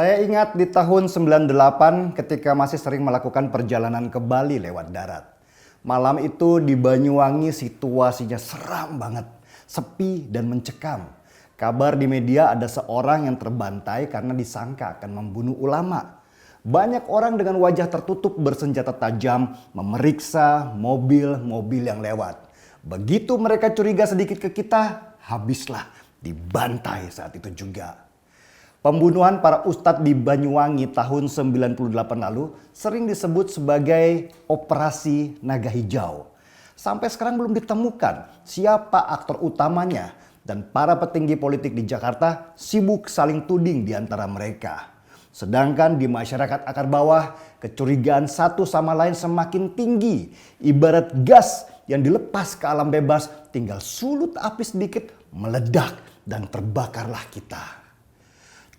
Saya ingat di tahun 98 ketika masih sering melakukan perjalanan ke Bali lewat darat. Malam itu di Banyuwangi situasinya seram banget, sepi dan mencekam. Kabar di media ada seorang yang terbantai karena disangka akan membunuh ulama. Banyak orang dengan wajah tertutup bersenjata tajam memeriksa mobil-mobil yang lewat. Begitu mereka curiga sedikit ke kita, habislah dibantai saat itu juga. Pembunuhan para ustadz di Banyuwangi tahun 98 lalu sering disebut sebagai Operasi Naga Hijau. Sampai sekarang belum ditemukan siapa aktor utamanya dan para petinggi politik di Jakarta sibuk saling tuding di antara mereka. Sedangkan di masyarakat akar bawah, kecurigaan satu sama lain semakin tinggi. Ibarat gas yang dilepas ke alam bebas, tinggal sulut api sedikit, meledak dan terbakarlah kita.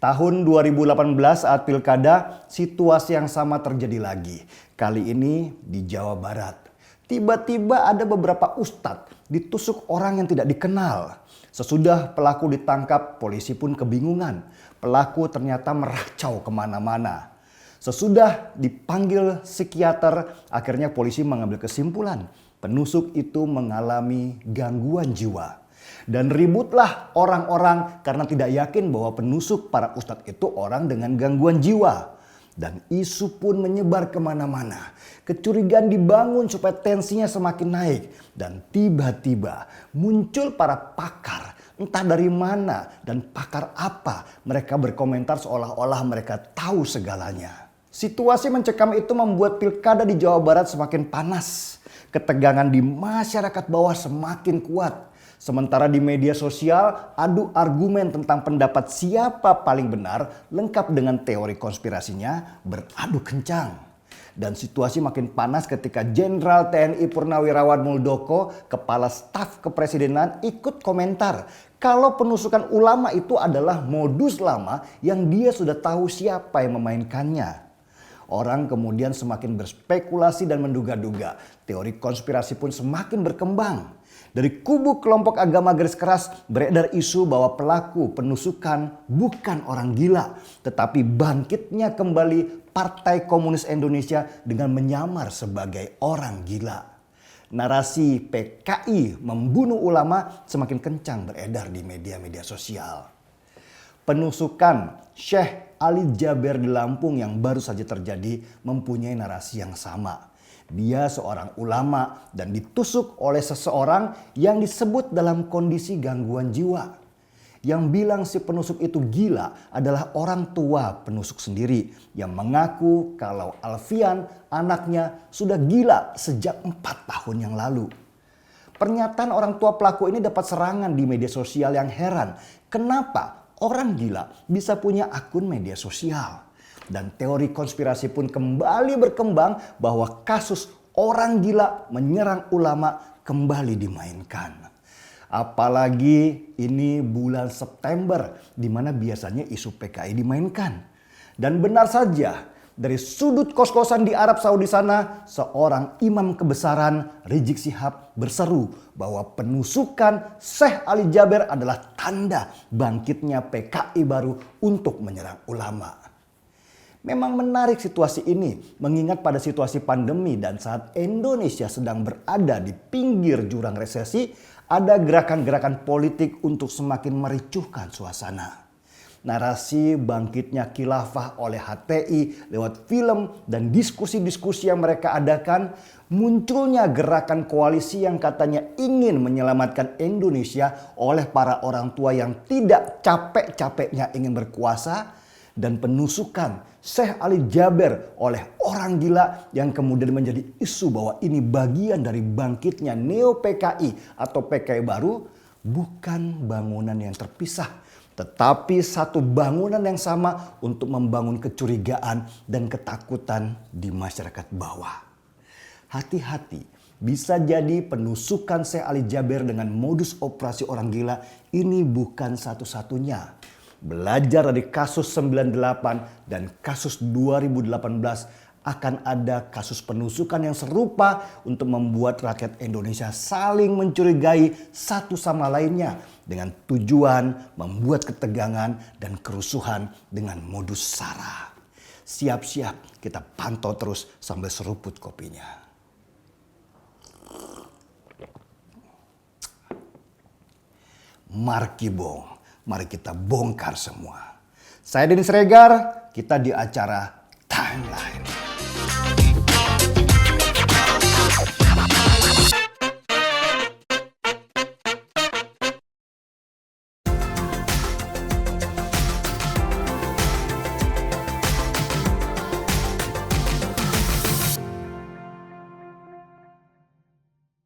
Tahun 2018 saat pilkada, situasi yang sama terjadi lagi. Kali ini di Jawa Barat. Tiba-tiba ada beberapa ustadz ditusuk orang yang tidak dikenal. Sesudah pelaku ditangkap, polisi pun kebingungan. Pelaku ternyata meracau kemana-mana. Sesudah dipanggil psikiater, akhirnya polisi mengambil kesimpulan. Penusuk itu mengalami gangguan jiwa. Dan ributlah orang-orang karena tidak yakin bahwa penusuk para ustadz itu orang dengan gangguan jiwa. Dan isu pun menyebar kemana-mana. Kecurigaan dibangun supaya tensinya semakin naik. Dan tiba-tiba muncul para pakar. Entah dari mana dan pakar apa. Mereka berkomentar seolah-olah mereka tahu segalanya. Situasi mencekam itu membuat pilkada di Jawa Barat semakin panas. Ketegangan di masyarakat bawah semakin kuat. Sementara di media sosial, adu argumen tentang pendapat siapa paling benar lengkap dengan teori konspirasinya beradu kencang. Dan situasi makin panas ketika Jenderal TNI Purnawirawan Muldoko, Kepala Staf Kepresidenan ikut komentar kalau penusukan ulama itu adalah modus lama yang dia sudah tahu siapa yang memainkannya. Orang kemudian semakin berspekulasi dan menduga-duga. Teori konspirasi pun semakin berkembang. Dari kubu kelompok agama garis keras beredar isu bahwa pelaku penusukan bukan orang gila. Tetapi bangkitnya kembali Partai Komunis Indonesia dengan menyamar sebagai orang gila. Narasi PKI membunuh ulama semakin kencang beredar di media-media sosial. Penusukan Syekh Ali Jaber di Lampung yang baru saja terjadi mempunyai narasi yang sama. Dia seorang ulama dan ditusuk oleh seseorang yang disebut dalam kondisi gangguan jiwa. Yang bilang si penusuk itu gila adalah orang tua penusuk sendiri yang mengaku kalau Alfian anaknya sudah gila sejak 4 tahun yang lalu. Pernyataan orang tua pelaku ini dapat serangan di media sosial yang heran. Kenapa orang gila bisa punya akun media sosial? Dan teori konspirasi pun kembali berkembang bahwa kasus orang gila menyerang ulama kembali dimainkan. Apalagi ini bulan September di mana biasanya isu PKI dimainkan. Dan benar saja dari sudut kos-kosan di Arab Saudi sana seorang imam kebesaran Rizik Syihab berseru bahwa penusukan Syekh Ali Jaber adalah tanda bangkitnya PKI baru untuk menyerang ulama. Memang menarik situasi ini mengingat pada situasi pandemi dan saat Indonesia sedang berada di pinggir jurang resesi, ada gerakan-gerakan politik untuk semakin mericuhkan suasana. Narasi bangkitnya khilafah oleh HTI lewat film dan diskusi-diskusi yang mereka adakan, munculnya gerakan koalisi yang katanya ingin menyelamatkan Indonesia oleh para orang tua yang tidak capek-capeknya ingin berkuasa, dan penusukan Syekh Ali Jaber oleh orang gila yang kemudian menjadi isu bahwa ini bagian dari bangkitnya Neo PKI atau PKI baru, bukan bangunan yang terpisah, tetapi satu bangunan yang sama untuk membangun kecurigaan dan ketakutan di masyarakat bawah. Hati-hati, bisa jadi penusukan Syekh Ali Jaber dengan modus operasi orang gila ini bukan satu-satunya. Belajar dari kasus 98 dan kasus 2018 akan ada kasus penusukan yang serupa untuk membuat rakyat Indonesia saling mencurigai satu sama lainnya dengan tujuan membuat ketegangan dan kerusuhan dengan modus SARA. Siap-siap kita pantau terus sambil seruput kopinya. Markibong, mari kita bongkar semua. Saya Denny Sregar, kita di acara Timeline.